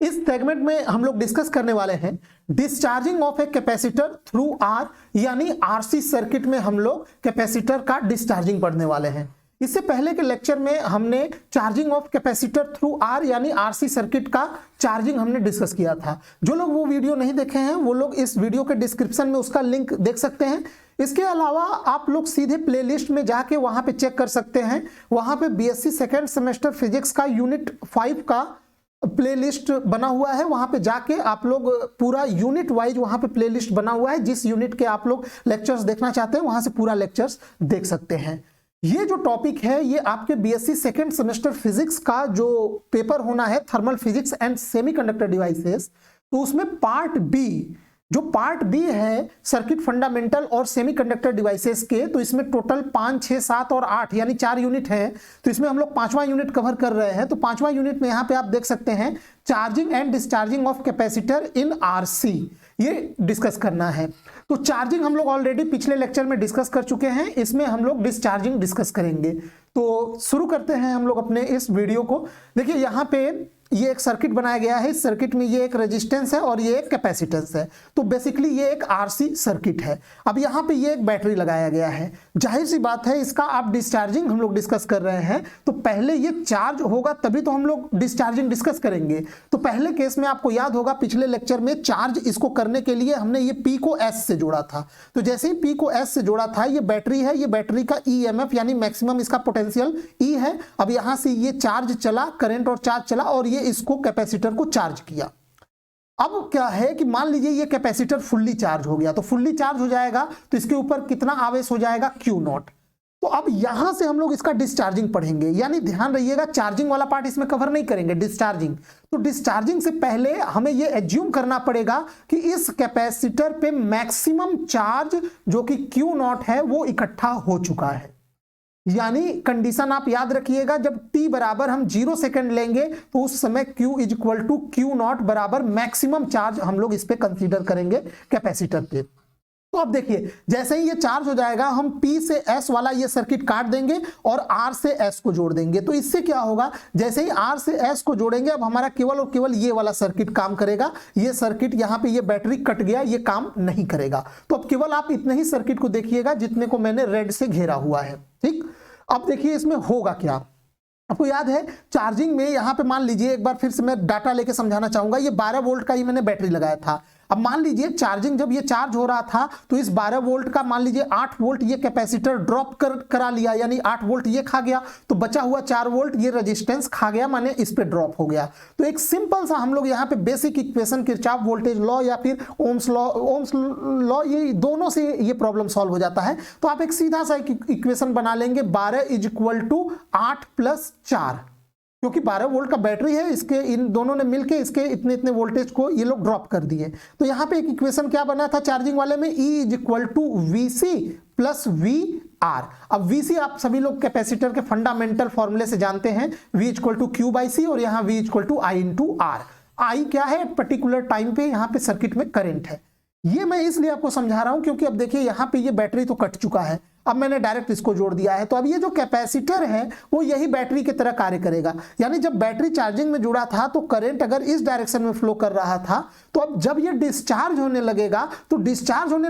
इस सेगमेंट में हम लोग डिस्कस करने वाले हैं discharging of a capacitor through R, यानी आरसी सर्किट में हम लोग कैपेसिटर का डिस्चार्जिंग पढ़ने वाले हैं। इससे पहले के लेक्चर में हमने charging of capacitor through R यानी आरसी सर्किट का चार्जिंग हमने डिस्कस किया था। जो लोग वो वीडियो नहीं देखे हैं वो लोग इस वीडियो के डिस्क्रिप्शन में उसका लिंक देख सकते हैं। इसके अलावा आप लोग सीधे प्लेलिस्ट में जाके वहां पे चेक कर सकते हैं। वहां पे बीएससी सेकेंड सेमेस्टर फिजिक्स का यूनिट 5 का प्लेलिस्ट बना हुआ है। वहां पे जाके आप लोग पूरा यूनिट वाइज वहां पे प्लेलिस्ट बना हुआ है। जिस यूनिट के आप लोग लेक्चर्स देखना चाहते हैं वहां से पूरा लेक्चर्स देख सकते हैं। ये जो टॉपिक है ये आपके बीएससी सेकेंड सेमेस्टर फिजिक्स का जो पेपर होना है thermal physics and semiconductor devices, तो उसमें पार्ट बी, जो पार्ट बी है सर्किट फंडामेंटल और सेमीकंडक्टर डिवाइसेस के, तो इसमें टोटल 5, 6, 7 और 8 यानी 4 यूनिट है। तो इसमें हम लोग 5वां यूनिट कवर कर रहे हैं। तो 5वां यूनिट में यहाँ पे आप देख सकते हैं charging and discharging of capacitor in RC, ये डिस्कस करना है। तो चार्जिंग हम लोग ऑलरेडी पिछले लेक्चर में डिस्कस कर चुके हैं, इसमें हम लोग डिस्चार्जिंग डिस्कस करेंगे। तो शुरू करते हैं हम लोग अपने इस वीडियो को। देखिए यहाँ पे ये एक सर्किट बनाया गया है। इस सर्किट में ये एक रेजिस्टेंस है और ये एक कैपेसिटेंस है। तो बेसिकली ये एक आरसी सर्किट है। अब यहाँ पे ये एक बैटरी लगाया गया है। जाहिर सी बात है इसका आप डिस्चार्जिंग हम लोग डिस्कस कर रहे हैं, तो पहले ये चार्ज होगा तभी तो हम लोग डिस्चार्जिंग डिस्कस करेंगे। तो पहले केस में आपको याद होगा पिछले लेक्चर में चार्ज इसको करने के लिए हमने ये पी को एस से जोड़ा था। तो जैसे ही पी को एस से जोड़ा था, ये बैटरी है, ये बैटरी का ईएमएफ यानी मैक्सिमम इसका पोटेंशियल ई है। अब यहां से ये चार्ज चला, करंट और चार्ज चला और ये इसको कैपेसिटर को चार्ज किया। अब क्या है कि मान लीजिए ये कैपेसिटर फुल्ली चार्ज हो गया, तो फुल्ली चार्ज हो जाएगा तो इसके ऊपर कितना आवेश हो जाएगा, Q नॉट। तो अब यहां से हम लोग इसका डिस्चार्जिंग पढ़ेंगे, यानी ध्यान रहिएगा चार्जिंग वाला पार्ट इसमें कवर नहीं करेंगे, डिस्चार्जिंग। तो डिस्चार्जिंग से पहले हमें यह एज्यूम करना पड़ेगा कि इस कैपेसिटर पे मैक्सिमम चार्ज जो कि Q नॉट है वो इकट्ठा हो चुका है। यानी कंडीशन आप याद रखिएगा, जब t बराबर हम 0 सेकंड लेंगे तो उस समय Q is equal to Q naught बराबर मैक्सिमम चार्ज हम लोग इस पे कंसीडर करेंगे कैपेसिटर पे। तो अब देखिए जैसे ही ये चार्ज हो जाएगा हम P से S वाला ये सर्किट काट देंगे और R से S को जोड़ देंगे। तो इससे क्या होगा, जैसे ही R से S को जोड़ेंगे अब हमारा केवल और केवल ये वाला सर्किट काम करेगा। ये सर्किट यहाँ पे ये बैटरी कट गया, ये काम नहीं करेगा। तो अब केवल आप इतने ही सर्किट को देखिएगा जितने को मैंने रेड से घेरा हुआ है। ठीक, अब देखिए इसमें होगा क्या। आपको याद है चार्जिंग में यहाँ पे मान लीजिए, एक बार फिर से मैं डाटा लेके समझाना चाहूंगा। ये 12 वोल्ट का ही मैंने बैटरी लगाया था। अब मान लीजिए चार्जिंग जब ये चार्ज हो रहा था तो इस 12 वोल्ट का मान लीजिए 8 वोल्ट ये कैपेसिटर ड्रॉप करा लिया, यानी 8 वोल्ट ये खा गया, तो बचा हुआ 4 वोल्ट ये रेजिस्टेंस खा गया, माने इस पे ड्रॉप हो गया। तो एक सिंपल सा हम लोग यहाँ पे basic equation Kirchhoff voltage law या फिर ओम्स लॉ ये दोनों से ये प्रॉब्लम सॉल्व हो जाता है। तो आप एक सीधा सा इक्वेशन बना लेंगे, 12 इज इक्वल टू 8 प्लस 4, क्योंकि 12 वोल्ट का बैटरी है, इसके इन दोनों ने मिलके इसके इतने इतने वोल्टेज को ये लोग ड्रॉप कर दिए। तो यहाँ पे एक इक्वेशन क्या बना था चार्जिंग वाले में, E is equal to VC plus VR। अब VC आप सभी लोग कैपेसिटर के फंडामेंटल फॉर्मूले से जानते हैं, V equal to Q by C और यहाँ V equal to I into R। I क्या है, पर्टिकुलर टाइम पे यहाँ पे सर्किट में करंट है। ये मैं इसलिए आपको समझा रहा हूं क्योंकि अब देखिए यहाँ पे ये बैटरी तो कट चुका है, अब मैंने डायरेक्ट इसको जोड़ दिया है। तो अब ये जो कैपेसिटर है वो यही बैटरी की तरह कार्य करेगा। यानी जब बैटरी चार्जिंग में जुड़ा था तो करंट अगर इस डायरेक्शन में फ्लो कर रहा था, तो अब जब ये डिस्चार्ज होने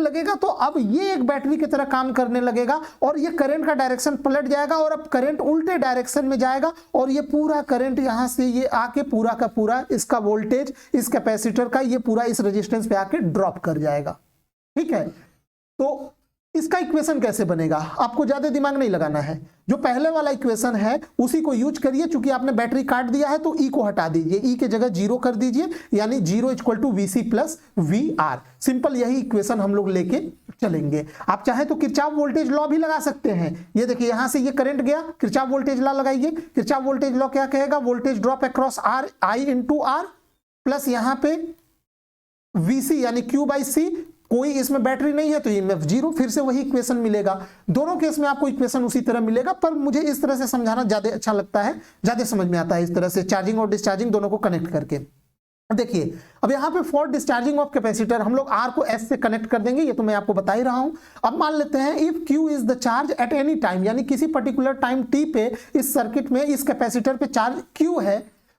लगेगा तो अब ये एक बैटरी की तरह काम करने लगेगा और ये करंट का डायरेक्शन पलट जाएगा और अब करंट उल्टे डायरेक्शन में जाएगा और ये पूरा करंट यहां से ये आके पूरा का पूरा इसका वोल्टेज इस कैपेसिटर का ये पूरा इस रेजिस्टेंस पे आके ड्रॉप कर जाएगा। ठीक है, तो इसका इक्वेशन कैसे बनेगा, आपको ज्यादा दिमाग नहीं लगाना है। जो पहले वाला इक्वेशन है उसी को यूज करिए। चूंकि आपने बैटरी काट दिया है तो E को हटा दीजिए, E के जगह 0 कर दीजिए, यानी 0 equal to VC plus VR। Simple यही इक्वेशन हम लोग लेके चलेंगे। आप चाहे तो किरचॉफ वोल्टेज लॉ भी लगा सकते हैं। ये देखिए यहां से ये करंट गया, किरचॉफ वोल्टेज लॉ लगाइए। किरचॉफ वोल्टेज लॉ क्या कहेगा, voltage drop across R I into R plus यहाँ पे VC यानी Q बाई C। कोई इसमें बैटरी नहीं है तो ईएमएफ 0, फिर से वही इक्वेशन मिलेगा। दोनों केस में आपको इक्वेशन उसी तरह मिलेगा, पर मुझे इस तरह से समझाना ज्यादा अच्छा लगता है, ज्यादा समझ में आता है इस तरह से चार्जिंग और डिस्चार्जिंग दोनों को कनेक्ट करके। देखिए अब यहाँ पे फॉर डिस्चार्जिंग ऑफ कैपेसिटर हम लोग R को S से कनेक्ट कर देंगे, ये तो मैं आपको बता ही रहा हूं। अब मान लेते हैं if Q is the charge at any time, यानी किसी पर्टिकुलर टाइम T पे इस सर्किट में इस कैपेसिटर पे चार्ज Q है,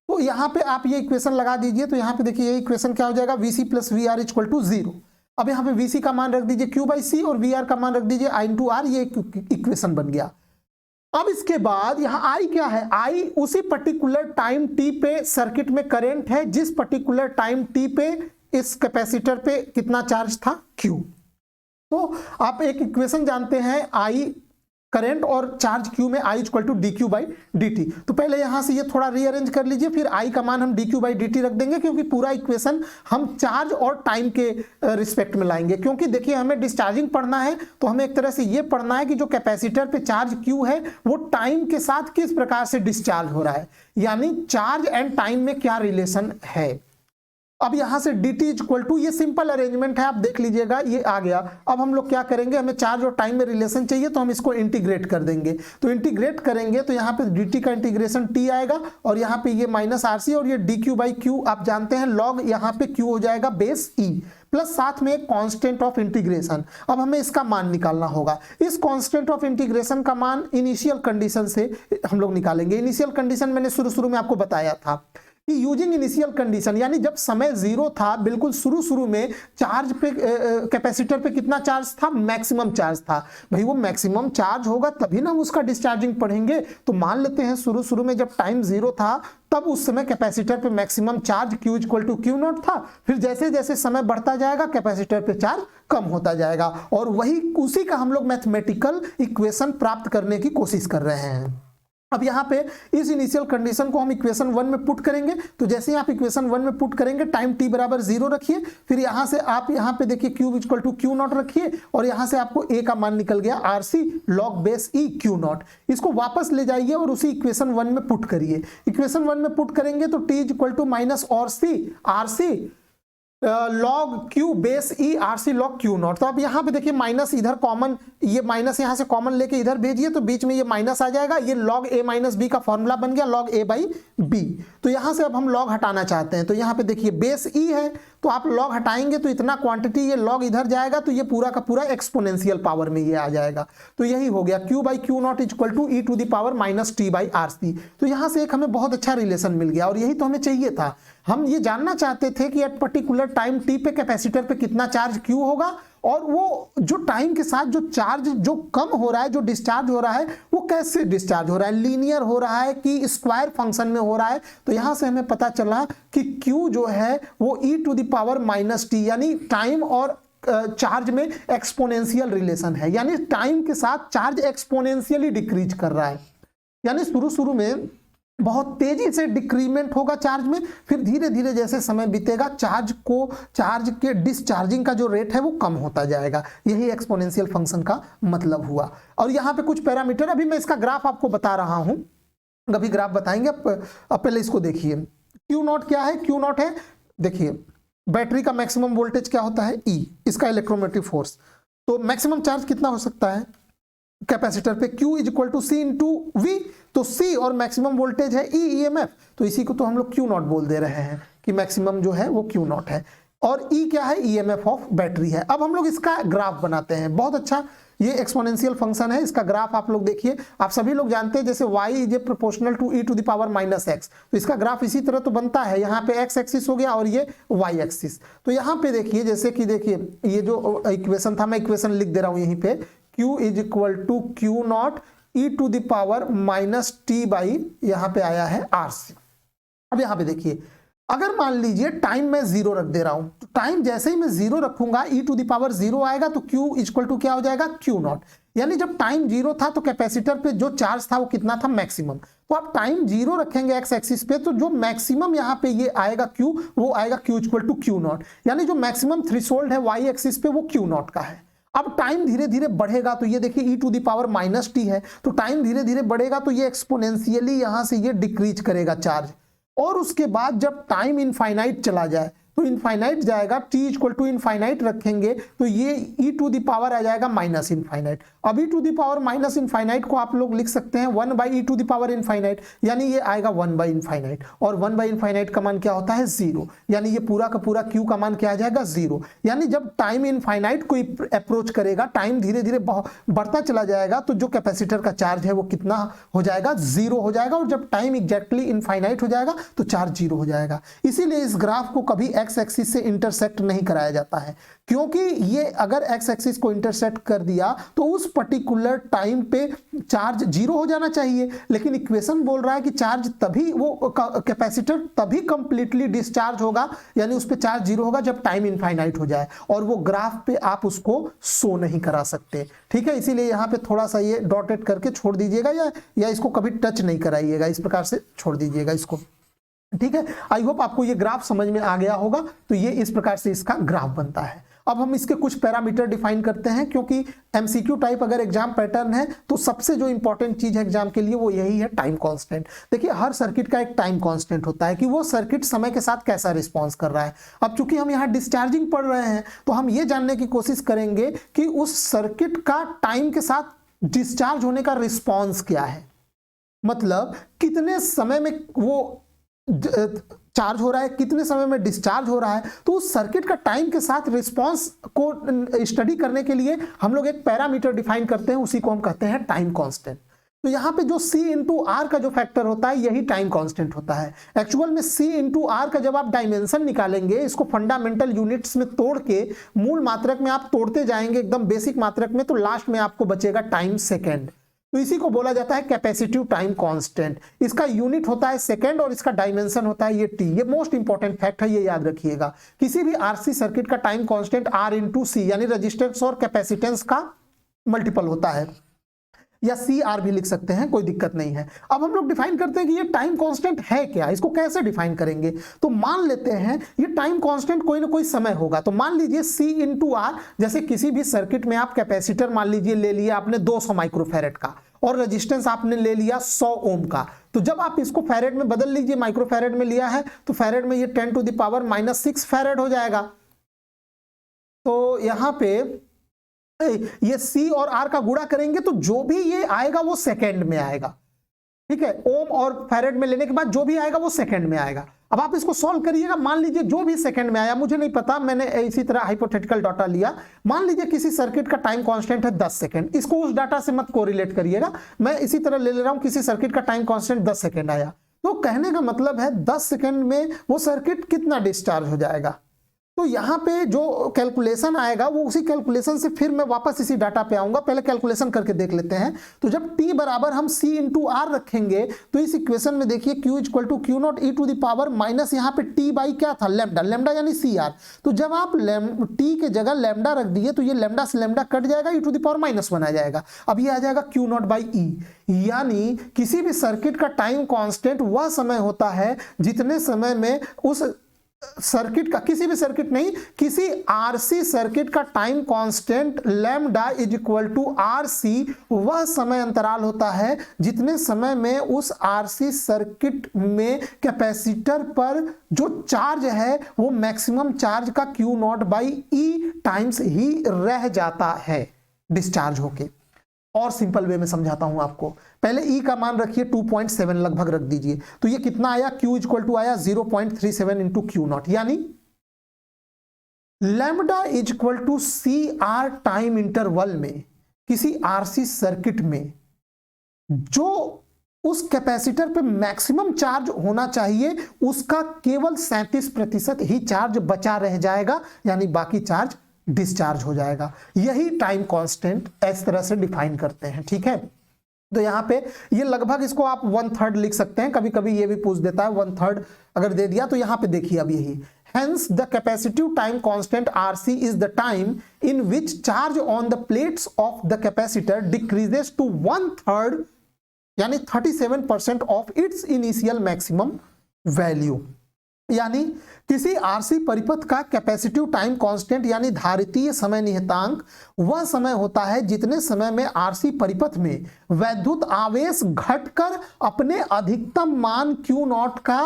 तो यहाँ पे आप ये इक्वेशन लगा दीजिए, तो यहाँ पे देखिए ये इक्वेशन क्या हो जाएगा, VC plus VR equal to 0। अब यहाँ पे VC का मान रख दीजिए Q/C और VR का मान रख दीजिए I/R, ये इक्वेशन बन गया। अब इसके बाद यहाँ I क्या है, I उसी पर्टिकुलर टाइम t पे सर्किट में करंट है जिस पर्टिकुलर टाइम t पे इस कैपेसिटर पे कितना चार्ज था, Q। तो आप एक इक्वेशन जानते हैं I करंट और चार्ज Q में I इक्वल टू dQ/dt। तो पहले यहां से ये थोड़ा रीअरेंज कर लीजिए, फिर I का मान हम dQ/dt रख देंगे, क्योंकि पूरा इक्वेशन हम चार्ज और टाइम के रिस्पेक्ट में लाएंगे। क्योंकि देखिए हमें डिस्चार्जिंग पढ़ना है, तो हमें एक तरह से ये पढ़ना है कि जो कैपेसिटर पे चार्ज Q है वो टाइम के साथ किस प्रकार से डिस्चार्ज हो रहा है, यानी चार्ज एंड टाइम में क्या रिलेशन है। अब यहां से dt इक्वल टू, ये सिंपल अरेंजमेंट है, आप देख लीजिएगा ये आ गया। अब हम लोग क्या करेंगे, हमें चार्ज और टाइम में रिलेशन चाहिए, तो हम इसको इंटीग्रेट कर देंगे। तो इंटीग्रेट करेंगे तो यहाँ पे dt का इंटीग्रेशन t आएगा और यहाँ पे ये माइनस RC और ये dQ/Q आप जानते हैं log, यहाँ पे Q हो जाएगा बेस E प्लस साथ में एक कांस्टेंट ऑफ इंटीग्रेशन। अब हमें इसका मान निकालना होगा। इस कांस्टेंट ऑफ इंटीग्रेशन का मान इनिशियल कंडीशन से हम लोग निकालेंगे। इनिशियल कंडीशन मैंने शुरू में आपको बताया था कि यूजिंग इनिशियल कंडीशन, यानी जब समय 0 था, बिल्कुल शुरू में चार्ज पे कैपेसिटर पे कितना चार्ज था, मैक्सिमम चार्ज था। भाई वो मैक्सिमम चार्ज होगा तभी ना हम उसका डिस्चार्जिंग पढ़ेंगे। तो मान लेते हैं शुरू में जब टाइम 0 था तब उस समय कैपेसिटर पे maximum charge Q equal to Q0 था। फिर जैसे जैसे समय बढ़ता जाएगा कैपेसिटर पे चार्ज कम होता जाएगा, और वही उसी का हम लोग मैथमेटिकल इक्वेशन प्राप्त करने की कोशिश कर रहे हैं। अब यहाँ पे इस इनिशियल कंडीशन को हम इक्वेशन 1 में पुट करेंगे। तो जैसे ही आप इक्वेशन 1 में पुट करेंगे, टाइम t बराबर 0 रखिए, फिर यहाँ से आप यहाँ पे देखिए Q इक्वल टू Q0 रखिए, और यहाँ से आपको A का मान निकल गया RC log base E Q0। इसको वापस ले जाइए और उसी इक्वेशन 1 में पुट करिए। इक्वेशन 1 में पुट करेंगे तो t equal to minus RC log Q base E RC log Q0। तो अब यहाँ पे देखिए माइनस इधर कॉमन, ये माइनस यहाँ से कॉमन लेके इधर भेजिए तो बीच में ये माइनस आ जाएगा। ये log A माइनस B का फॉर्मूला बन गया, log A/B। तो यहाँ से अब हम log हटाना चाहते हैं, तो यहाँ पे देखिए बेस E है, तो आप log हटाएंगे तो इतना क्वांटिटी ये log इधर जाएगा, तो ये पूरा का पूरा एक्सपोनेंशियल पावर में ये आ जाएगा। तो यही हो गया Q/Q0 equal to E to the power minus T/RC। तो यहाँ से एक हमें बहुत अच्छा रिलेशन मिल गया, और यही तो हमें चाहिए था। हम ये जानना चाहते थे कि एट पर्टिकुलर टाइम t पे कैपेसिटर पे कितना चार्ज Q होगा, और वो जो टाइम के साथ जो चार्ज जो कम हो रहा है, जो डिस्चार्ज हो रहा है, वो कैसे डिस्चार्ज हो रहा है, लीनियर हो रहा है कि स्क्वायर फंक्शन में हो रहा है। तो यहां से हमें पता चला कि Q जो है वो E to the power minus T, यानी टाइम और चार्ज में एक्सपोनेंशियल रिलेशन है, यानी टाइम के साथ चार्ज एक्सपोनेंशियली डिक्रीज कर रहा है। यानी शुरू में बहुत तेजी से डिक्रीमेंट होगा चार्ज में, फिर धीरे धीरे जैसे समय बीतेगा चार्ज के डिस्चार्जिंग का जो रेट है वो कम होता जाएगा। यही एक्सपोनेंशियल फंक्शन का मतलब हुआ। और यहाँ पे कुछ पैरामीटर, अभी मैं इसका ग्राफ आपको बता रहा हूं, अभी ग्राफ बताएंगे। अब पहले इसको देखिए, Q0 क्या है, Q0 है, देखिए बैटरी का मैक्सिमम वोल्टेज क्या होता है, E, इसका इलेक्ट्रोमोटिव फोर्स। तो मैक्सिमम चार्ज कितना हो सकता है कैपेसिटर पे, Q is equal to C into V। तो C और मैक्सिमम वोल्टेज है E, EMF, तो इसी को तो हम लोग Q0 बोल दे रहे हैं कि मैक्सिमम जो है वो Q0 है, और E क्या है, EMF ऑफ बैटरी है। अब हम लोग इसका ग्राफ बनाते हैं। बहुत अच्छा, ये एक्सपोनेंशियल फंक्शन है, इसका ग्राफ आप लोग देखिए। आप सभी लोग जानते हैं जैसे y is proportional to E to the power minus x, तो इसका ग्राफ इसी तरह तो बनता है। यहाँ पे x एक्सिस हो गया और ये y एक्सिस। तो यहाँ पे देखिए, जैसे कि देखिए ये जो इक्वेशन था, मैं इक्वेशन लिख दे रहा हूँ यहीं पे, Q is equal to Q0 E to the power minus T by यहाँ पे आया है RC। अब यहाँ पे देखिए, अगर मान लीजिए टाइम मैं 0 रख दे रहा हूं, तो टाइम जैसे ही मैं 0 रखूंगा E टू द पावर 0 आएगा, तो Q इक्वल टू क्या हो जाएगा, Q0। यानी जब टाइम 0 था तो कैपेसिटर पे जो चार्ज था वो कितना था, मैक्सिमम। तो आप टाइम 0 रखेंगे एक्स एक्सिस पे, तो जो मैक्सिमम यहाँ पे ये आएगा Q, वो आएगा Q इक्वल टू Q0। यानी जो मैक्सिमम थ्रेशोल्ड है y एक्सिस पे वो Q0 का है। अब टाइम धीरे धीरे बढ़ेगा, तो ये देखिए E to the power minus T है, तो टाइम धीरे धीरे बढ़ेगा तो ये एक्सपोनेंशियली यहाँ से ये डिक्रीज करेगा चार्ज। और उसके बाद जब टाइम इनफाइनाइट चला जाए तो इनफाइनाइट जाएगा, t इक्वल टू इनफाइनाइट रखेंगे तो ये e टू द पावर आ जाएगा माइनस इनफाइनाइट। अब e to the power minus infinite को आप लोग लिख सकते हैं 1 by E to the power infinite, यानी ये आएगा 1 बाई इनफाइनाइट, और 1 बाई इनफाइनाइट का मान क्या होता है 0, यानी ये पूरा का पूरा q का मान क्या आ जाएगा 0। यानी जब टाइम इनफाइनाइट को अप्रोच करेगा, टाइम धीरे धीरे बढ़ता चला जाएगा, तो जो कैपेसिटर का चार्ज है वो कितना हो जाएगा 0 हो जाएगा, और जब टाइम एग्जैक्टली इनफाइनाइट हो जाएगा तो चार्ज 0 हो जाएगा। इसीलिए इस ग्राफ को कभी एक्स एक्सिस से इंटरसेक्ट नहीं कराया जाता है, क्योंकि ये अगर एक्स एक्सिस को इंटरसेक्ट कर दिया तो उस पर्टिकुलर टाइम पे चार्ज 0 हो जाना चाहिए, लेकिन इक्वेशन बोल रहा है कि चार्ज तभी, वो कैपेसिटर तभी कंप्लीटली डिस्चार्ज होगा, यानी उस पे चार्ज 0 होगा जब टाइम इनफाइनाइट हो जाए, और वो ग्राफ पे आप उसको शो नहीं करा सकते। ठीक है, इसीलिए यहाँ पे थोड़ा सा ये डॉटेड करके छोड़ दीजिएगा, या इसको कभी टच नहीं कराइएगा, इस प्रकार से छोड़ दीजिएगा इसको। ठीक है, आई होप आपको ये ग्राफ समझ में आ गया होगा। तो ये इस प्रकार से इसका ग्राफ बनता है। अब हम इसके कुछ पैरामीटर डिफाइन करते हैं, क्योंकि एमसीक्यू टाइप अगर एग्जाम पैटर्न है तो सबसे जो इंपॉर्टेंट चीज है एग्जाम के लिए वो यही है टाइम कांस्टेंट। देखिए, हर सर्किट का एक टाइम कांस्टेंट होता है कि वो सर्किट समय के साथ कैसा रिस्पॉन्स कर रहा है। अब चूंकि हम यहाँ डिस्चार्जिंग पढ़ रहे हैं तो हम ये जानने की कोशिश करेंगे कि उस सर्किट का टाइम के साथ डिस्चार्ज होने का रिस्पॉन्स क्या है, मतलब कितने समय में वो चार्ज हो रहा है, कितने समय में डिस्चार्ज हो रहा है। तो उस सर्किट का टाइम के साथ रिस्पांस को स्टडी करने के लिए हम लोग एक पैरामीटर डिफाइन करते हैं, उसी को हम कहते हैं टाइम कांस्टेंट। तो यहाँ पे जो C इंटू आर का जो फैक्टर होता है यही टाइम कांस्टेंट होता है। एक्चुअल में C इंटू आर का जब आप डायमेंशन निकालेंगे, इसको फंडामेंटल यूनिट्स में तोड़ के मूल मात्रक में आप तोड़ते जाएंगे एकदम बेसिक मात्रक में, तो लास्ट में आपको बचेगा टाइम सेकेंड। तो इसी को बोला जाता है कैपेसिटिव टाइम कांस्टेंट। इसका यूनिट होता है सेकंड और इसका डायमेंशन होता है ये टी। ये मोस्ट इंपॉर्टेंट फैक्ट है, ये याद रखिएगा। किसी भी आरसी सर्किट का टाइम कांस्टेंट आर इंटू सी यानी रेजिस्टेंस और कैपेसिटेंस का मल्टीपल होता है, या सी आर भी लिख सकते हैं, कोई दिक्कत नहीं है। अब हम लोग डिफाइन करते हैं कि ये टाइम कांस्टेंट है क्या, इसको कैसे डिफाइन करेंगे। तो मान लेते हैं ये टाइम कांस्टेंट कोई ना कोई समय होगा। तो मान लीजिए C इंटू आर, जैसे किसी भी सर्किट में आप कैपेसिटर मान लीजिए ले लिया आपने 200 माइक्रोफैरेड का और रेजिस्टेंस आपने ले लिया 100 ओम का। तो जब आप इसको फैरेड में बदल लीजिए, माइक्रोफैरेड में लिया है तो फैरेड में ये 10 टू द पावर -6 फैरेड हो जाएगा। तो यहां पे ये C और R का गुणा करेंगे तो जो भी ये आएगा वो सेकंड में आएगा। ठीक है, ओम और फैरेड में लेने के बाद जो भी आएगा वो सेकंड में आएगा। अब आप इसको सॉल्व करिएगा, मान लीजिए जो भी सेकंड में आया, मुझे नहीं पता, मैंने इसी तरह हाइपोथेटिकल डाटा लिया। मान लीजिए किसी सर्किट का टाइम कांस्टेंट है 10 सेकंड, इसको उस डाटा से मत कोरिलेट करिएगा, मैं इसी तरह ले रहा हूं किसी सर्किट का टाइम कांस्टेंट 10 सेकंड आया। तो कहने का मतलब है 10 सेकंड में वो सर्किट कितना डिस्चार्ज हो जाएगा। तो यहाँ पे जो कैलकुलेशन आएगा वो उसी कैलकुलेशन से फिर मैं वापस इसी डाटा पे आऊंगा। पहले कैलकुलेशन करके देख लेते हैं। तो जब t बराबर हम C इंटू आर रखेंगे तो इस इक्वेशन में देखिए Q equal to Q naught E to the power minus यहाँ पे t बाई क्या था लैम्डा, लैम्डा यानी CR। तो जब आप t के जगह लैम्डा रख दिए तो ये लैम्डा से लैम्डा कट जाएगा, ई टू द पावर -1 आ जाएगा। अब ये आ जाएगा Q नॉट बाई ई, यानी किसी भी सर्किट का टाइम कॉन्स्टेंट वह समय होता है जितने समय में उस सर्किट का, किसी भी सर्किट नहीं, किसी आरसी सर्किट का time constant lambda is equal to RC वह समय अंतराल होता है जितने समय में उस आरसी सर्किट में कैपेसिटर पर जो चार्ज है वो मैक्सिमम चार्ज का Q naught by e times ही रह जाता है डिस्चार्ज होके। और सिंपल वे में समझाता हूं आपको। पहले E का मान रखिए 2.7 लगभग रख दीजिए, तो ये कितना आया, Q इक्वल टू आया 0.37 इंटू क्यू नॉट, यानी lambda is equal to CR time interval में किसी RC सर्किट में जो उस कैपेसिटर पे मैक्सिमम चार्ज होना चाहिए उसका केवल 37% ही चार्ज बचा रह जाएगा, यानी बाकी चार्ज डिस्चार्ज हो जाएगा। यही टाइम कांस्टेंट इस तरह से डिफाइन करते हैं। ठीक है, तो यहाँ पे ये लगभग इसको आप 1/3 लिख सकते हैं, कभी कभी ये भी पूछ देता है 1/3 अगर दे दिया तो यहाँ पे देखिए अब यही Hence, the capacitive time constant RC is the time in which charge on the plates of the capacitor decreases to 1/3 यानी 37% of its initial maximum value। यानी किसी आरसी परिपथ का कैपेसिटिव टाइम कांस्टेंट यानी धारितीय समय नियतांक वह समय होता है जितने समय में आरसी परिपथ में वैद्युत आवेश घटकर अपने अधिकतम मान Q नॉट का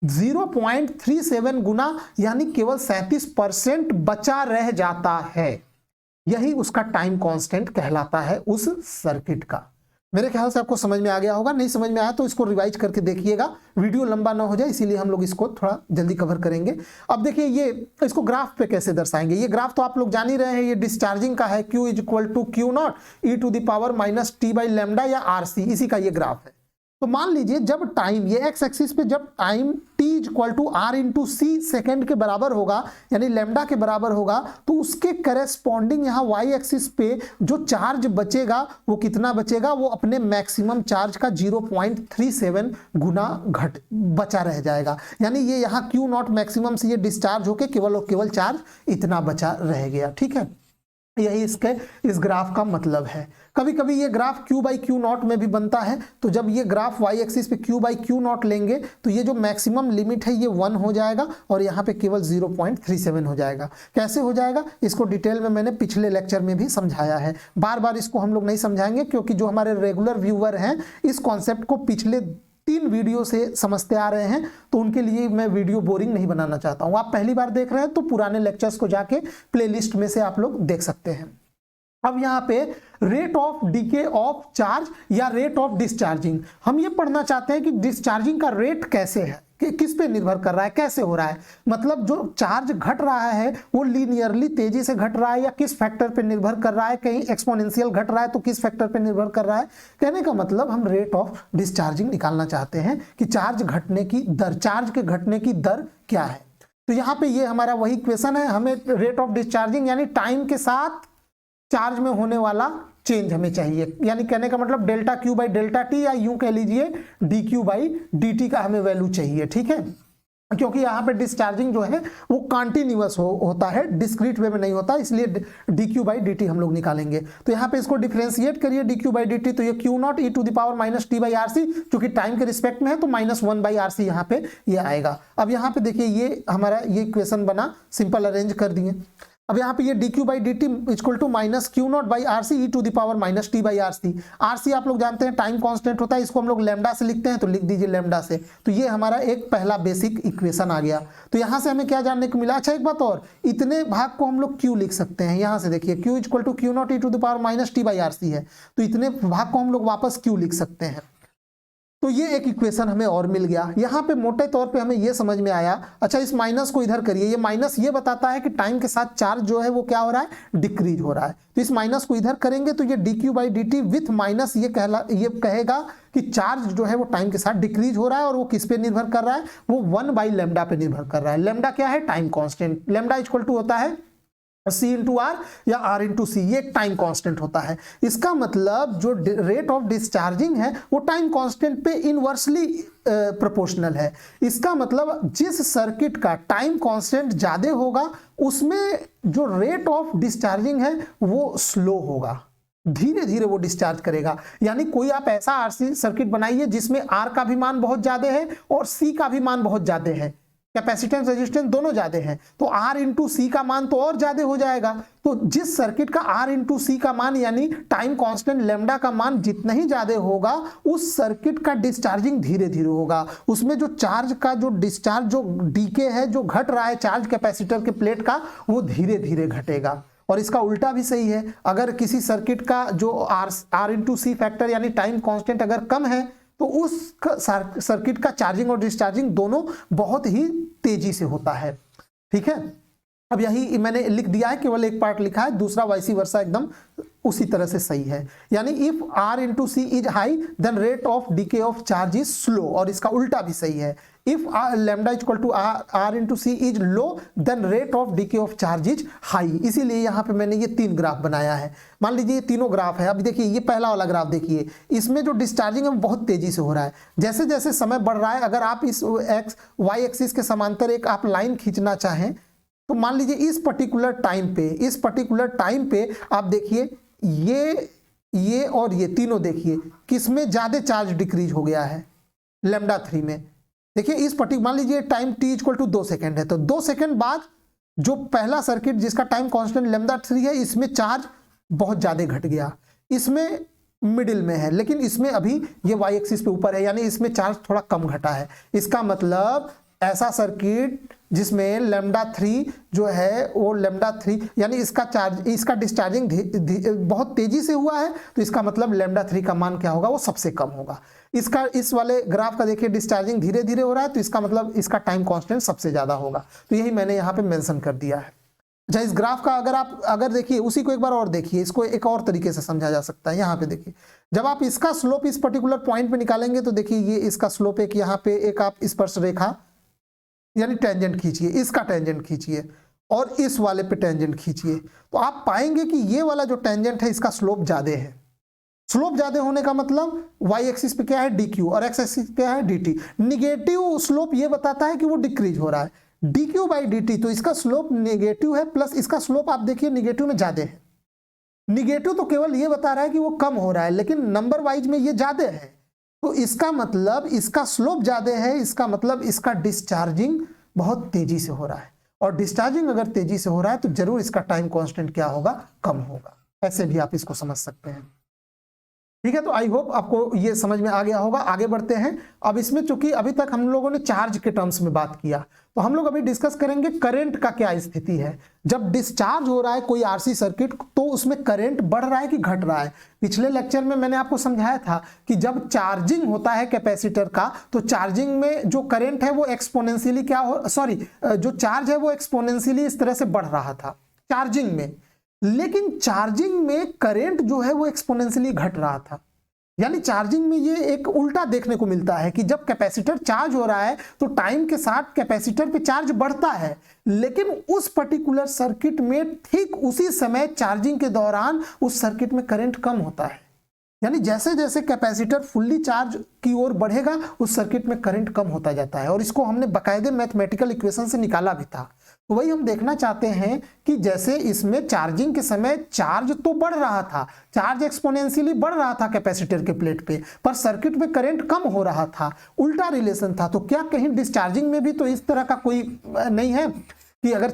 0.37 गुना यानी केवल 37% बचा रह जाता है। यही उसका टाइम कांस्टेंट कहलाता है उस सर्किट का। मेरे ख्याल से आपको समझ में आ गया होगा, नहीं समझ में आया तो इसको रिवाइज करके देखिएगा, वीडियो लंबा ना हो जाए इसीलिए हम लोग इसको थोड़ा जल्दी कवर करेंगे। अब देखिए ये इसको ग्राफ पे कैसे दर्शाएंगे। ये ग्राफ तो आप लोग जान ही रहे हैं, ये डिस्चार्जिंग का है, Q is equal to Q naught e to the power minus T by lambda या RC, इसी का ये ग्राफ है। तो मान लीजिए जब टाइम, ये एक्स एक्सिस पे जब time t is equal to R into C second के बराबर होगा यानी लैम्डा के बराबर होगा, तो उसके करेस्पॉन्डिंग यहाँ y एक्सिस पे जो चार्ज बचेगा वो कितना बचेगा, वो अपने मैक्सिमम चार्ज का 0.37 गुना घट बचा रह जाएगा। यानी ये यहाँ Q नॉट मैक्सिमम से ये डिस्चार्ज होके केवल और केवल चार्ज इतना बचा रह गया। ठीक है, यही इसके इस ग्राफ का मतलब है। कभी कभी ये graph Q by Q not में भी बनता है, तो जब ये ग्राफ y एक्सिस पे Q बाई Q नॉट लेंगे तो ये जो मैक्सिमम लिमिट है ये 1 हो जाएगा और यहाँ पे केवल 0.37 हो जाएगा। कैसे हो जाएगा इसको डिटेल में मैंने पिछले लेक्चर में भी समझाया है, बार बार इसको हम लोग नहीं समझाएंगे क्योंकि जो हमारे रेगुलर व्यूअर हैं इस कॉन्सेप्ट को पिछले 3 वीडियो से समझते आ रहे हैं, तो उनके लिए मैं वीडियो बोरिंग नहीं बनाना चाहता हूं। आप पहली बार देख रहे हैं तो पुराने लेक्चर्स को जाके प्लेलिस्ट में से आप लोग देख सकते हैं। अब यहाँ पे rate of decay of charge या रेट ऑफ डिस्चार्जिंग, हम ये पढ़ना चाहते हैं कि डिस्चार्जिंग का रेट कैसे है, कि किस पे निर्भर कर रहा है, कैसे हो रहा है। मतलब जो चार्ज घट रहा है वो लीनियरली तेजी से घट रहा है या किस फैक्टर पे निर्भर कर रहा है, कहीं एक्सपोनेंशियल घट रहा है तो किस फैक्टर पे निर्भर कर रहा है। कहने का मतलब हम रेट ऑफ डिस्चार्जिंग निकालना चाहते हैं कि चार्ज घटने की दर, चार्ज के घटने की दर क्या है। तो यहाँ पे ये हमारा वही इक्वेशन है, हमें रेट ऑफ डिस्चार्जिंग यानी टाइम के साथ चार्ज में होने वाला चेंज हमें चाहिए, यानी कहने का मतलब delta Q by delta T या यूं कह लीजिए dQ बाई dt का हमें वैल्यू चाहिए। ठीक है, क्योंकि यहाँ पे डिस्चार्जिंग जो है वो कॉन्टिन्यूअस होता है, डिस्क्रीट वे में नहीं होता, इसलिए dQ बाई dt हम लोग निकालेंगे। तो यहाँ पे इसको डिफरेंशिएट करिए dQ बाई dt, तो ये Q naught e to the power minus T by RC, चूंकि टाइम के रिस्पेक्ट में है तो -1 बाई RC यहाँ पे ये आएगा। अब यहाँ पे देखिए ये हमारा ये इक्वेशन बना, सिंपल अरेंज कर दिए। अब यहाँ पे ये dQ by dt equal to minus Q naught by RC e to the power minus T by RC। RC आप लोग जानते हैं टाइम कांस्टेंट होता है, इसको हम लोग लैम्डा से लिखते हैं, तो लिख दीजिए लैम्डा से। तो ये हमारा एक पहला बेसिक इक्वेशन आ गया। तो यहाँ से हमें क्या जानने को मिला, अच्छा एक बात और, इतने भाग को हम लोग Q लिख सकते हैं। यहाँ से देखिए Q equal to Q naught e to the power minus T by RC है, तो इतने भाग को हम लोग वापस Q लिख सकते हैं। तो ये एक इक्वेशन हमें और मिल गया। यहाँ पे मोटे तौर पे हमें ये समझ में आया, अच्छा इस माइनस को इधर करिए, ये माइनस ये बताता है कि टाइम के साथ चार्ज जो है वो क्या हो रहा है, डिक्रीज हो रहा है। तो इस माइनस को इधर करेंगे तो ये dQ by dt with minus ये कहेगा कि चार्ज जो है वो टाइम के साथ डिक्रीज हो रहा है, और वो किस पे निर्भर कर रहा है, वो 1 बाई लैम्डा पे निर्भर कर रहा है। लैम्डा क्या है, time constant. Lambda equal to होता है C इंटू आर या R इंटू सी, ये टाइम कांस्टेंट होता है। इसका मतलब जो रेट ऑफ डिस्चार्जिंग है वो टाइम कांस्टेंट पे इनवर्सली प्रोपोर्शनल है। इसका मतलब जिस सर्किट का टाइम कांस्टेंट ज्यादा होगा उसमें जो रेट ऑफ डिस्चार्जिंग है वो स्लो होगा, धीरे धीरे वो डिस्चार्ज करेगा। यानी कोई आप ऐसा आरसी सर्किट बनाइए जिसमें R का भी मान बहुत ज्यादा है और C का भी मान बहुत ज्यादा है, कैपेसिटेंस रेजिस्टेंस दोनों ज्यादा हैं, तो R इंटू सी का मान तो और ज्यादा हो जाएगा। तो जिस सर्किट का R इंटू सी का मान यानी टाइम कांस्टेंट लैम्डा का मान जितना ही ज्यादा होगा उस सर्किट का डिस्चार्जिंग धीरे धीरे होगा। उसमें जो चार्ज का जो डिस्चार्ज जो डीके है, जो घट रहा है चार्ज कैपेसिटर के प्लेट का, वो धीरे धीरे घटेगा। और इसका उल्टा भी सही है, अगर किसी सर्किट का जो R इंटू सी फैक्टर यानी टाइम कांस्टेंट अगर कम है तो उस सर्किट का चार्जिंग और डिस्चार्जिंग दोनों बहुत ही तेजी से होता है। ठीक है, अब यही मैंने लिख दिया है, केवल एक पार्ट लिखा है, दूसरा वाइसी वर्सा एकदम उसी तरह से सही है। यानी if R into C is high then rate of decay of charge is slow, और इसका उल्टा भी सही है। If lambda equal to R into C is low then rate of decay of charge is high. इसीलिए यहाँ पे मैंने ये 3 ग्राफ बनाया है। मान लीजिए ये तीनों ग्राफ है। अभी देखिए ये पहला वाला ग्राफ देखिए, इसमें जो डिस्चार्जिंग है बहुत तेजी से हो रहा है। जैसे जैसे समय बढ़ रहा है, अगर आप इस y एक्सिस के समांतर एक आप लाइन खींचना चाहें तो मान लीजिए इस पर्टिकुलर टाइम पे आप देखिए ये और ये तीनों देखिए किसमें ज्यादा चार्ज डिक्रीज हो गया है, लैम्डा 3 में। देखिए इस पर्टिकुलर मान लीजिए time t equal to 2 second है, तो 2 सेकेंड बाद जो पहला सर्किट जिसका टाइम कांस्टेंट लैम्डा 3 है इसमें चार्ज बहुत ज्यादा घट गया, इसमें मिडिल में है, लेकिन इसमें अभी ये y एक्सिस पे ऊपर है, यानी इसमें चार्ज थोड़ा कम घटा है। इसका मतलब ऐसा सर्किट जिसमें लैम्डा 3 जो है वो लैम्डा 3 यानी इसका डिस्चार्जिंग बहुत तेजी से हुआ है, तो इसका मतलब लैम्डा 3 का मान क्या होगा, वो सबसे कम होगा। इस वाले ग्राफ का देखिए डिस्चार्जिंग धीरे धीरे हो रहा है, तो इसका मतलब इसका टाइम कांस्टेंट सबसे ज्यादा होगा। तो यही मैंने यहाँ पे मेंशन कर दिया है। अच्छा, इस ग्राफ का अगर देखिए उसी को एक बार और देखिए, इसको एक और तरीके से समझा जा सकता है। यहाँ पे देखिए जब आप इसका स्लोप इस पर्टिकुलर पॉइंट पे निकालेंगे तो देखिए ये इसका स्लोप एक यहाँ पे एक आप स्पर्श रेखा यानी टेंजेंट खींचिए, इसका टेंजेंट खींचिए और इस वाले पे टेंजेंट खींचिए, तो आप पाएंगे कि ये वाला जो टेंजेंट है इसका स्लोप ज्यादा है। स्लोप ज्यादा होने का मतलब वाई एक्सिस पे क्या है dq और एक्स एक्सिस पे क्या है dt। निगेटिव स्लोप ये बताता है कि वो डिक्रीज हो रहा है, dq बाई dt, तो इसका स्लोप नेगेटिव है प्लस इसका स्लोप आप देखिए निगेटिव में ज्यादा है। निगेटिव तो केवल ये बता रहा है कि वो कम हो रहा है, लेकिन नंबर वाइज में ये ज्यादा है, तो इसका मतलब इसका स्लोप ज्यादा है, इसका मतलब इसका डिस्चार्जिंग बहुत तेजी से हो रहा है। और डिस्चार्जिंग अगर तेजी से हो रहा है तो जरूर इसका टाइम कांस्टेंट क्या होगा, कम होगा। ऐसे भी आप इसको समझ सकते हैं। ठीक है, तो आई होप आपको ये समझ में आ गया होगा। आगे बढ़ते हैं। अब इसमें चूंकि अभी तक हम लोगों ने चार्ज के टर्म्स में बात किया, तो हम लोग अभी डिस्कस करेंगे करंट का क्या स्थिति है। जब डिस्चार्ज हो रहा है कोई आरसी सर्किट तो उसमें करंट बढ़ रहा है कि घट रहा है। पिछले लेक्चर में मैंने आपको समझाया था कि जब चार्जिंग होता है कैपेसिटर का तो चार्जिंग में जो करंट है वो एक्सपोनेंशियली जो चार्ज है वो एक्सपोनेंशियली इस तरह से बढ़ रहा था चार्जिंग में, लेकिन चार्जिंग में करंट जो है वो एक्सपोनेंशियली घट रहा था। यानी चार्जिंग में ये एक उल्टा देखने को मिलता है कि जब कैपेसिटर चार्ज हो रहा है तो टाइम के साथ कैपेसिटर पे चार्ज बढ़ता है, लेकिन उस पर्टिकुलर सर्किट में ठीक उसी समय चार्जिंग के दौरान उस सर्किट में करंट कम होता है। यानी जैसे जैसे कैपेसिटर फुल्ली चार्ज की ओर बढ़ेगा उस सर्किट में करंट कम होता जाता है, और इसको हमने बाकायदे मैथमेटिकल इक्वेशन से निकाला भी था। तो वही हम देखना चाहते हैं कि जैसे इसमें चार्जिंग के समय चार्ज तो बढ़ रहा था, चार्ज एक्सपोनेंशियली बढ़ रहा था कैपेसिटर के प्लेट पे, पर सर्किट में करंट कम हो रहा था, उल्टा रिलेशन था। तो क्या कहीं डिस्चार्जिंग में भी तो इस तरह का कोई नहीं है कि अगर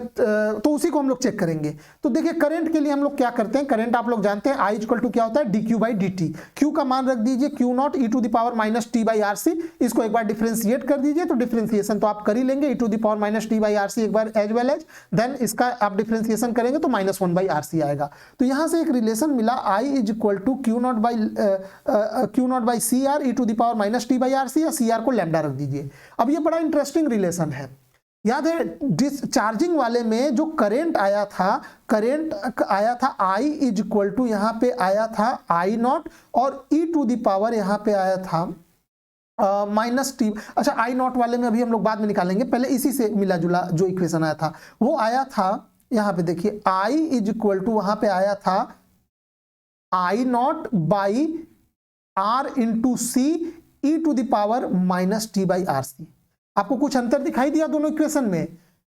तो उसी को हम लोग चेक करेंगे। तो देखिए करंट के लिए हम लोग क्या करते हैं, करंट आप लोग जानते हैं I इक्वल टू क्या होता है dq बाई dt। q का मान रख दीजिए q naught e to the power minus T by R C, इसको एक बार डिफरेंशिएट कर दीजिए, तो डिफरेंशिएशन तो आप कर ही लेंगे e to the power minus T by R C एक बार एज वेल एज, देन इसका आप डिफरेंशिएशन करेंगे तो माइनस 1 बाई आर सी आएगा। तो यहाँ से एक रिलेशन मिला I is equal to Q naught by C R E to the power minus T by R C, या सी आर को लैम्डा रख दीजिए। अब ये बड़ा इंटरेस्टिंग रिलेशन है। याद है डिस्चार्जिंग वाले में जो करंट आया था I इज इक्वल टू यहाँ पे आया था I नॉट, और e टू द पावर यहाँ पे आया था माइनस टी। अच्छा, I नॉट वाले में अभी हम लोग बाद में निकालेंगे, पहले इसी से मिला जुला जो इक्वेशन आया था वो आया था यहाँ पे देखिए I इज इक्वल टू वहां पे आया था I naught by R into C E to the power minus T by R C. आपको कुछ अंतर दिखाई दिया दोनों इक्वेशन में?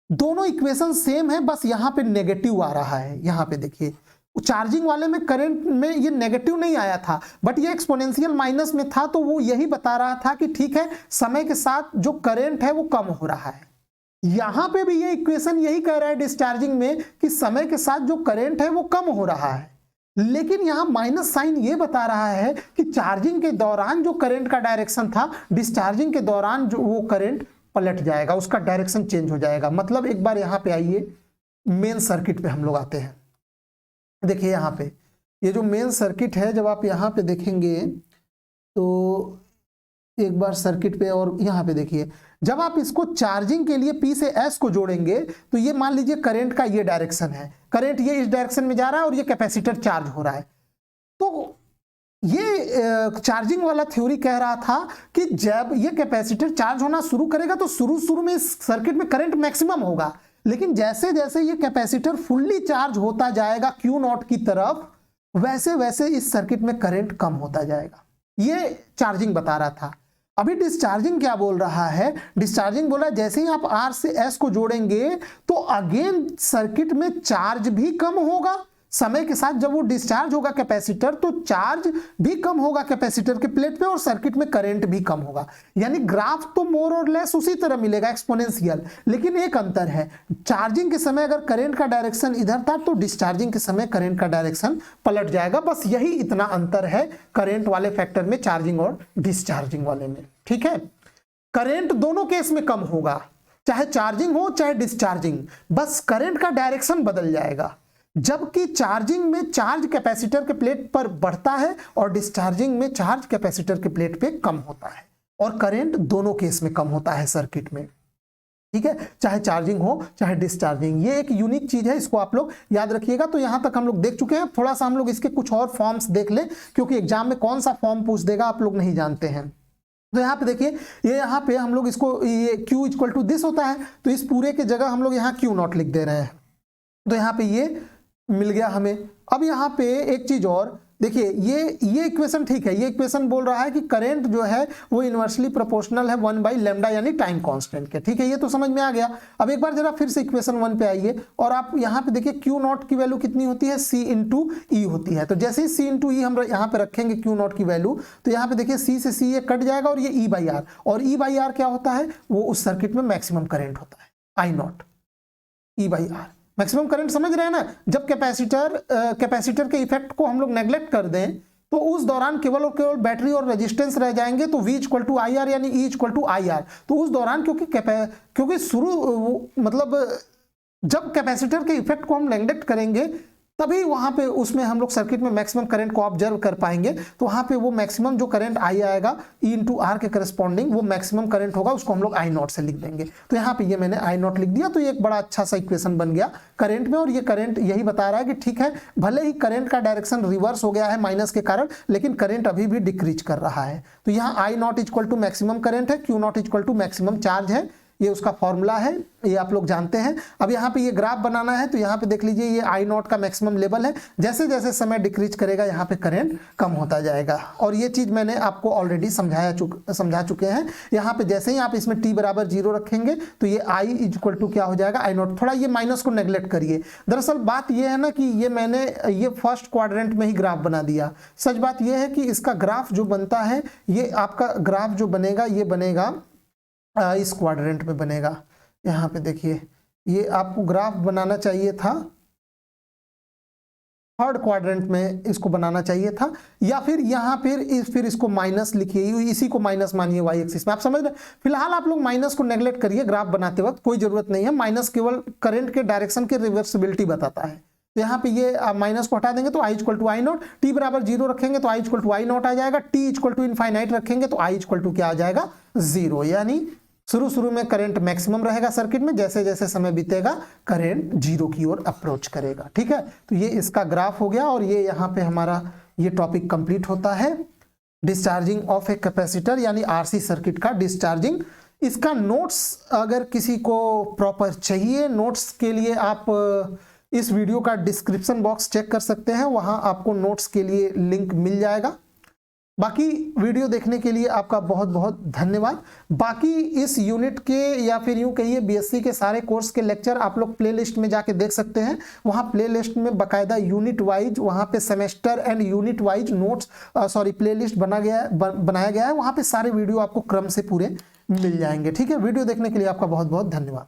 दोनों इक्वेशन सेम है, बस यहाँ पे नेगेटिव आ रहा है। यहाँ पे देखिए चार्जिंग वाले में करंट में ये नेगेटिव नहीं आया था, बट ये एक्सपोनेंशियल माइनस में था, तो वो यही बता रहा था कि ठीक है समय के साथ जो करंट है वो कम हो रहा है। यहाँ पे भी ये इक्वेशन यही कह रहा है डिस्चार्जिंग में कि समय के साथ जो करंट है वो कम हो रहा है, लेकिन यहां माइनस साइन ये बता रहा है कि चार्जिंग के दौरान जो करंट का डायरेक्शन था डिस्चार्जिंग के दौरान जो वो करंट पलट जाएगा, उसका डायरेक्शन चेंज हो जाएगा। मतलब एक बार यहां पे आइए मेन सर्किट पे हम लोग आते हैं। देखिए यहाँ पे ये जो मेन सर्किट है, जब आप यहाँ पे देखेंगे तो एक बार सर्किट पे, और यहाँ पे देखिए जब आप इसको चार्जिंग के लिए P से S को जोड़ेंगे तो ये मान लीजिए करंट का ये डायरेक्शन है, करंट ये इस डायरेक्शन में जा रहा है और ये कैपेसिटर चार्ज हो रहा है। तो ये चार्जिंग वाला थ्योरी कह रहा था कि जब ये कैपेसिटर चार्ज होना शुरू करेगा तो शुरू में इस सर्किट में करंट मैक्सिमम होगा, लेकिन जैसे जैसे ये कैपेसिटर फुल्ली चार्ज होता जाएगा Q नॉट की तरफ, वैसे वैसे इस सर्किट में करंट कम होता जाएगा। ये चार्जिंग बता रहा था। अभी डिस्चार्जिंग क्या बोल रहा है, डिस्चार्जिंग बोला जैसे ही आप R से S को जोड़ेंगे तो अगेन सर्किट में चार्ज भी कम होगा। समय के साथ जब वो डिस्चार्ज होगा कैपेसिटर तो चार्ज भी कम होगा कैपेसिटर के प्लेट पे और सर्किट में करंट भी कम होगा। यानी ग्राफ तो मोर और लेस उसी तरह मिलेगा एक्सपोनेंशियल, लेकिन एक अंतर है, चार्जिंग के समय अगर करंट का डायरेक्शन इधर था तो डिस्चार्जिंग के समय करंट का डायरेक्शन पलट जाएगा। बस यही इतना अंतर है करंट वाले फैक्टर में चार्जिंग और डिस्चार्जिंग वाले में। ठीक है, करंट दोनों केस में कम होगा, चाहे चार्जिंग हो चाहे डिस्चार्जिंग, बस करंट का डायरेक्शन बदल जाएगा। जबकि चार्जिंग में चार्ज कैपेसिटर के प्लेट पर बढ़ता है और डिस्चार्जिंग में चार्ज कैपेसिटर के प्लेट पे कम होता है, और करंट दोनों केस में कम होता है सर्किट में, ठीक है, चाहे चार्जिंग हो चाहे डिस्चार्जिंग। ये एक यूनिक चीज है, इसको आप लोग याद रखिएगा। तो यहां तक हम लोग देख चुके हैं, थोड़ा सा हम लोग इसके कुछ और फॉर्म्स देख लें, क्योंकि एग्जाम में कौन सा फॉर्म पूछ देगा आप लोग नहीं जानते हैं। तो यहाँ पे देखिए, ये यहाँ पे हम लोग इसको, ये Q इक्वल टू दिस होता है, तो इस पूरे के जगह हम लोग यहाँ Q0 लिख दे रहे हैं। तो यहाँ पे ये मिल गया हमें। अब यहाँ पे एक चीज और देखिए, ये इक्वेशन ठीक है, ये इक्वेशन बोल रहा है कि करंट जो है वो इनवर्सली प्रोपोर्शनल है 1/λ यानी टाइम कांस्टेंट के, ठीक है, ये तो समझ में आ गया। अब एक बार जरा फिर से इक्वेशन 1 पे आइए और आप यहाँ पे देखिए Q0 की वैल्यू कितनी होती है, C इंटू ई होती है। तो जैसे ही C इंटू ई हम यहाँ पे रखेंगे Q0 की वैल्यू, तो यहाँ पे देखिए C से C ये कट जाएगा और ये E/R, और E/R क्या होता है, वो उस सर्किट में मैक्सिमम करंट होता है, I0 E/R मैक्सिमम करंट। समझ रहे हैं ना, जब कैपेसिटर के इफेक्ट को हम लोग नेग्लेक्ट कर दें तो उस दौरान केवल और केवल बैटरी और रेजिस्टेंस रह जाएंगे, तो V इक्वल टू IR यानी E इक्वल टू IR। तो उस दौरान क्योंकि मतलब जब कैपेसिटर के इफेक्ट को हम नेग्लेक्ट करेंगे तभी वहां पे उसमें हम लोग सर्किट में मैक्सिमम करंट को ऑब्जर्व कर पाएंगे। तो वहां पे वो मैक्सिमम जो करंट I आएगा E इंटू R के करस्पॉन्डिंग वो मैक्सिमम करंट होगा, उसको हम लोग I0 से लिख देंगे। तो यहाँ पे ये मैंने I0 लिख दिया, तो ये एक बड़ा अच्छा सा इक्वेशन बन गया करंट में। और ये करंट यही बता रहा है कि ठीक है, भले ही करंट का डायरेक्शन रिवर्स हो गया है माइनस के कारण, लेकिन करंट अभी भी डिक्रीज कर रहा है। तो यहाँ I0 equal to maximum current है, Q0 equal to maximum charge है, ये उसका फॉर्मूला है, ये आप लोग जानते हैं। अब यहाँ पे ये ग्राफ बनाना है, तो यहाँ पे देख लीजिए ये I0 का मैक्सिमम लेवल है, जैसे जैसे समय डिक्रीज करेगा यहाँ पे करंट कम होता जाएगा। और ये चीज मैंने आपको ऑलरेडी समझा चुके हैं। यहाँ पे जैसे ही आप इसमें t बराबर 0 रखेंगे तो ये I इक्वल टू क्या हो जाएगा, I0। थोड़ा ये माइनस को नेग्लेक्ट करिए। दरअसल बात ये है ना कि ये मैंने ये फर्स्ट क्वाड्रेंट में ही ग्राफ बना दिया। सच बात ये है कि इसका ग्राफ जो बनता है, ये आपका ग्राफ जो बनेगा ये बनेगा इस क्वाड्रेंट में बनेगा। यहाँ पे देखिए, ये आपको ग्राफ बनाना चाहिए था थर्ड क्वाड्रेंट में, इसको बनाना चाहिए था, या फिर यहाँ फिर इसको माइनस लिखिए, इसी को माइनस मानिए वाई एक्सिस में। आप समझ रहे हैं? फिलहाल आप लोग माइनस को नेग्लेक्ट करिए, ग्राफ बनाते वक्त कोई जरूरत नहीं है। माइनस केवल करंट के डायरेक्शन की रिवर्सिबिलिटी बताता है। तो यहाँ पे ये माइनस को हटा देंगे तो I equal to I0, t बराबर 0 रखेंगे तो I इक्वल टू I0 आ जाएगा, t इक्वल टू इनफाइनाइट रखेंगे तो I इक्वल टू क्या आ जाएगा, 0। यानी शुरू में करंट मैक्सिमम रहेगा सर्किट में, जैसे जैसे समय बीतेगा करंट 0 की ओर अप्रोच करेगा, ठीक है। तो ये इसका ग्राफ हो गया, और ये यहाँ पे हमारा ये टॉपिक कंप्लीट होता है, डिस्चार्जिंग ऑफ ए कैपेसिटर यानी RC सर्किट का डिस्चार्जिंग। इसका नोट्स अगर किसी को प्रॉपर चाहिए, नोट्स के लिए आप इस वीडियो का डिस्क्रिप्शन बॉक्स चेक कर सकते हैं, वहां आपको नोट्स के लिए लिंक मिल जाएगा। बाकी वीडियो देखने के लिए आपका बहुत बहुत धन्यवाद। बाकी इस यूनिट के या फिर यूं कहिए BSc के सारे कोर्स के लेक्चर आप लोग प्लेलिस्ट में जाके देख सकते हैं। वहां प्लेलिस्ट में बकायदा यूनिट वाइज, वहां पे semester and unit wise notes playlist बनाया गया है। वहां पे सारे वीडियो आपको क्रम से पूरे मिल जाएंगे, ठीक है। वीडियो देखने के लिए आपका बहुत बहुत धन्यवाद।